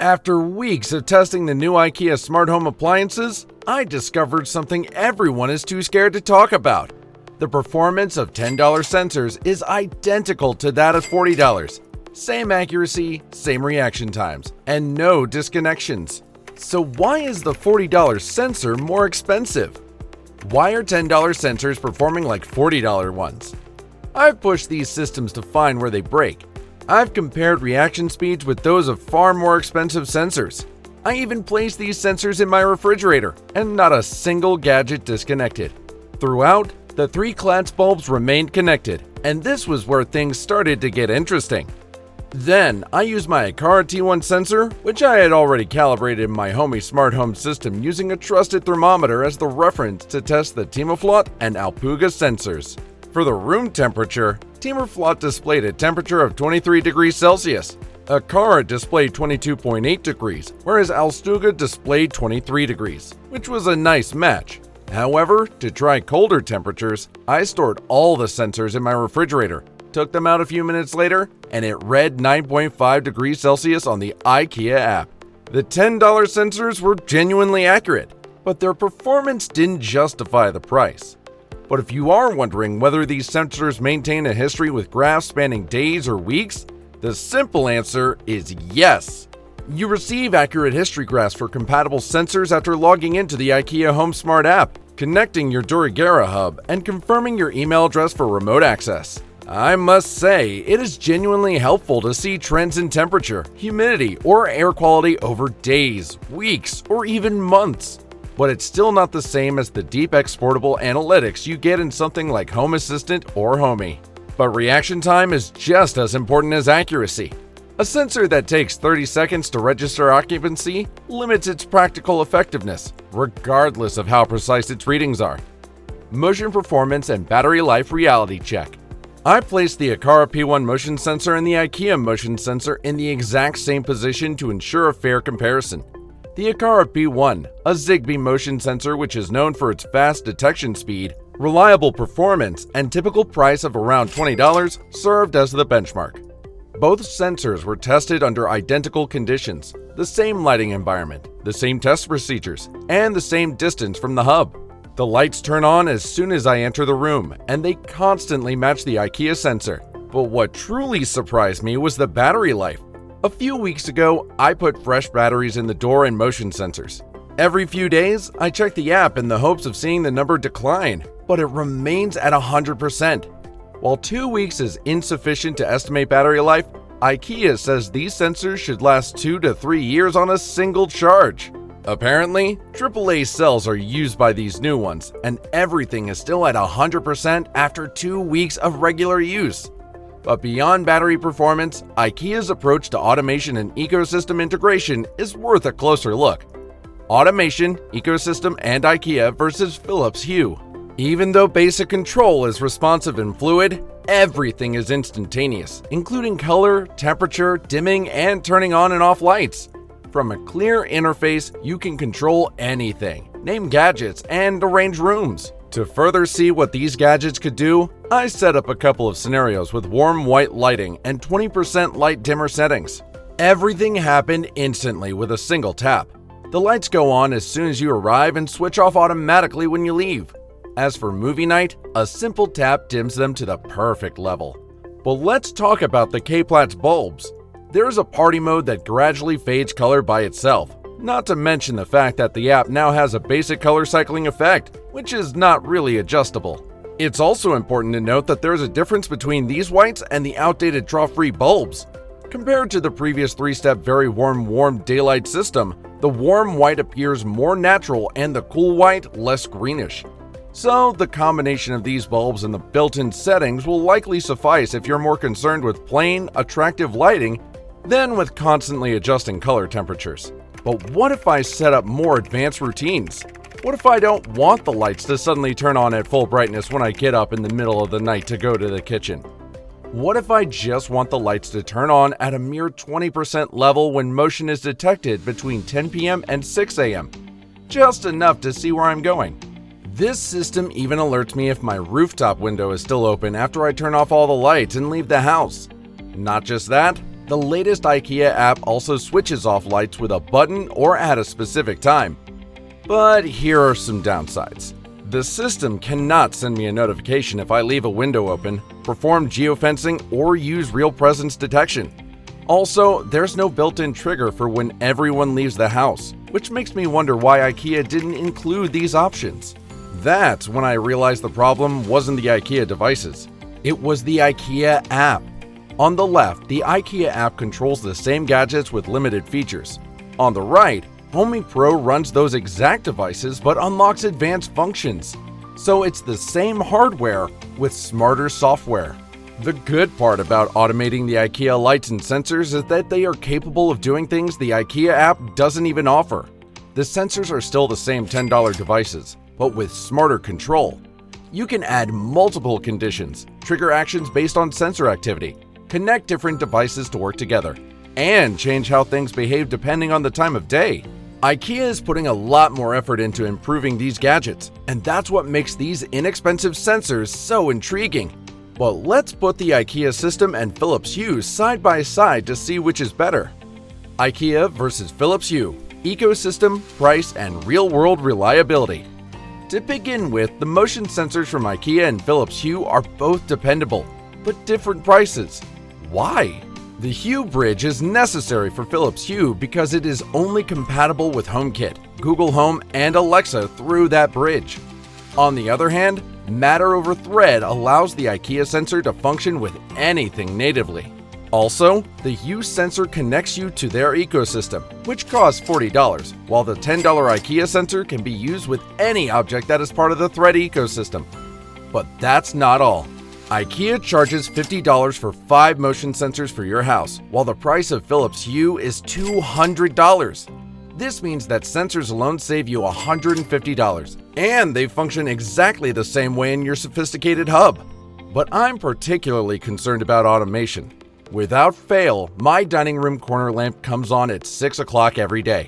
After weeks of testing the new IKEA smart home appliances, I discovered something everyone is too scared to talk about. The performance of $10 sensors is identical to that of $40. Same accuracy, same reaction times, and no disconnections. So why is the $40 sensor more expensive? Why are $10 sensors performing like $40 ones? I've pushed these systems to find where they break. I've compared reaction speeds with those of far more expensive sensors. I even placed these sensors in my refrigerator, and not a single gadget disconnected. Throughout, the 3 Clatz bulbs remained connected, and this was where things started to get interesting. Then, I used my Aqara T1 sensor, which I had already calibrated in my Homey smart home system using a trusted thermometer as the reference to test the Timoflot and Alpuga sensors. For the room temperature, Timoflot displayed a temperature of 23 degrees Celsius. Aqara displayed 22.8 degrees, whereas Alstuga displayed 23 degrees, which was a nice match. However, to try colder temperatures, I stored all the sensors in my refrigerator, took them out a few minutes later, and it read 9.5 degrees Celsius on the IKEA app. The $10 sensors were genuinely accurate, but their performance didn't justify the price. But if you are wondering whether these sensors maintain a history with graphs spanning days or weeks, the simple answer is yes. You receive accurate history graphs for compatible sensors after logging into the IKEA Home Smart app, connecting your Durigera hub, and confirming your email address for remote access. I must say, it is genuinely helpful to see trends in temperature, humidity, or air quality over days, weeks, or even months. But it's still not the same as the deep exportable analytics you get in something like Home Assistant or Homey. But reaction time is just as important as accuracy. A sensor that takes 30 seconds to register occupancy limits its practical effectiveness, regardless of how precise its readings are. Motion performance and battery life reality check. I placed the Aqara P1 motion sensor and the IKEA motion sensor in the exact same position to ensure a fair comparison. The Aqara P1, a Zigbee motion sensor which is known for its fast detection speed, reliable performance, and typical price of around $20, served as the benchmark. Both sensors were tested under identical conditions, the same lighting environment, the same test procedures, and the same distance from the hub. The lights turn on as soon as I enter the room, and they constantly match the IKEA sensor. But what truly surprised me was the battery life. A few weeks ago, I put fresh batteries in the door and motion sensors. Every few days, I check the app in the hopes of seeing the number decline, but it remains at 100%. While 2 weeks is insufficient to estimate battery life, IKEA says these sensors should last 2 to 3 years on a single charge. Apparently, AAA cells are used by these new ones, and everything is still at 100% after 2 weeks of regular use. But beyond battery performance, IKEA's approach to automation and ecosystem integration is worth a closer look. Automation, ecosystem, and IKEA versus Philips Hue. Even though basic control is responsive and fluid, everything is instantaneous, including color, temperature, dimming, and turning on and off lights. From a clear interface, you can control anything, name gadgets, and arrange rooms. To further see what these gadgets could do, I set up a couple of scenarios with warm white lighting and 20% light dimmer settings. Everything happened instantly with a single tap. The lights go on as soon as you arrive and switch off automatically when you leave. As for movie night, a simple tap dims them to the perfect level. But let's talk about the K-Platz bulbs. There's a party mode that gradually fades color by itself, not to mention the fact that the app now has a basic color cycling effect, which is not really adjustable. It's also important to note that there's a difference between these whites and the outdated trough-free bulbs. Compared to the previous 3-step very warm daylight system, the warm white appears more natural and the cool white less greenish. So, the combination of these bulbs and the built-in settings will likely suffice if you're more concerned with plain, attractive lighting than with constantly adjusting color temperatures. But what if I set up more advanced routines? What if I don't want the lights to suddenly turn on at full brightness when I get up in the middle of the night to go to the kitchen? What if I just want the lights to turn on at a mere 20% level when motion is detected between 10 p.m. and 6 a.m.? Just enough to see where I'm going. This system even alerts me if my rooftop window is still open after I turn off all the lights and leave the house. Not just that, The latest IKEA app also switches off lights with a button or at a specific time. But here are some downsides. The system cannot send me a notification if I leave a window open, perform geofencing, or use real presence detection. Also, there's no built-in trigger for when everyone leaves the house, which makes me wonder why IKEA didn't include these options. That's when I realized the problem wasn't the IKEA devices. It was the IKEA app. On the left, the IKEA app controls the same gadgets with limited features. On the right, Homey Pro runs those exact devices but unlocks advanced functions. So it's the same hardware with smarter software. The good part about automating the IKEA lights and sensors is that they are capable of doing things the IKEA app doesn't even offer. The sensors are still the same $10 devices, but with smarter control. You can add multiple conditions, trigger actions based on sensor activity, connect different devices to work together, and change how things behave depending on the time of day. IKEA is putting a lot more effort into improving these gadgets, and that's what makes these inexpensive sensors so intriguing. But let's put the IKEA system and Philips Hue side by side to see which is better. IKEA versus Philips Hue: ecosystem, price, and real-world reliability. To begin with, the motion sensors from IKEA and Philips Hue are both dependable, but different prices. Why? The Hue bridge is necessary for Philips Hue because it is only compatible with HomeKit, Google Home, and Alexa through that bridge. On the other hand, Matter over Thread allows the IKEA sensor to function with anything natively. Also, the Hue sensor connects you to their ecosystem, which costs $40, while the $10 IKEA sensor can be used with any object that is part of the Thread ecosystem. But that's not all. IKEA charges $50 for 5 motion sensors for your house, while the price of Philips Hue is $200. This means that sensors alone save you $150, and they function exactly the same way in your sophisticated hub. But I'm particularly concerned about automation. Without fail, my dining room corner lamp comes on at 6 o'clock every day.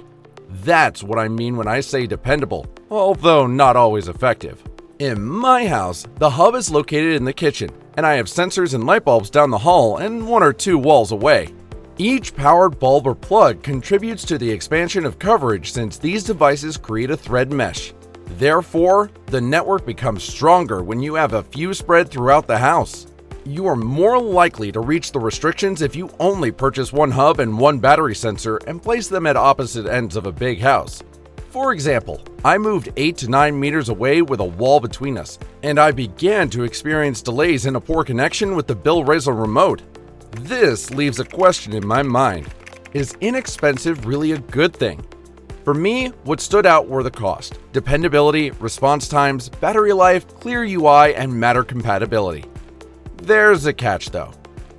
That's what I mean when I say dependable, although not always effective. In my house, the hub is located in the kitchen, and I have sensors and light bulbs down the hall and 1 or 2 walls away. Each powered bulb or plug contributes to the expansion of coverage since these devices create a thread mesh. Therefore, the network becomes stronger when you have a few spread throughout the house. You are more likely to reach the restrictions if you only purchase 1 hub and 1 battery sensor and place them at opposite ends of a big house. For example, I moved 8 to 9 meters away with a wall between us, and I began to experience delays and a poor connection with the Bill Razer remote. This leaves a question in my mind. Is inexpensive really a good thing? For me, what stood out were the cost, dependability, response times, battery life, clear UI, and Matter compatibility. There's a catch though.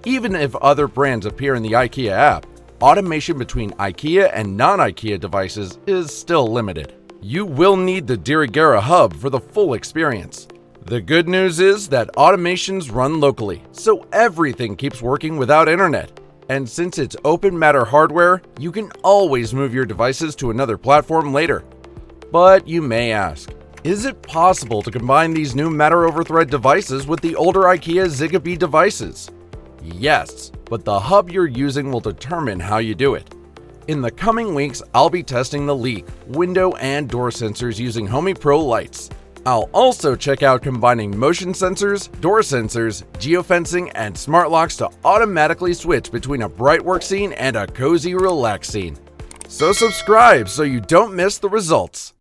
Even if other brands appear in the IKEA app, automation between IKEA and non-IKEA devices is still limited. You will need the Dirigera hub for the full experience. The good news is that automations run locally, so everything keeps working without internet. And since it's open Matter hardware, you can always move your devices to another platform later. But you may ask, is it possible to combine these new Matter over Thread devices with the older IKEA Zigbee devices? Yes, but the hub you're using will determine how you do it. In the coming weeks, I'll be testing the leak, window, and door sensors using Homey Pro lights. I'll also check out combining motion sensors, door sensors, geofencing, and smart locks to automatically switch between a bright work scene and a cozy relax scene. So subscribe so you don't miss the results.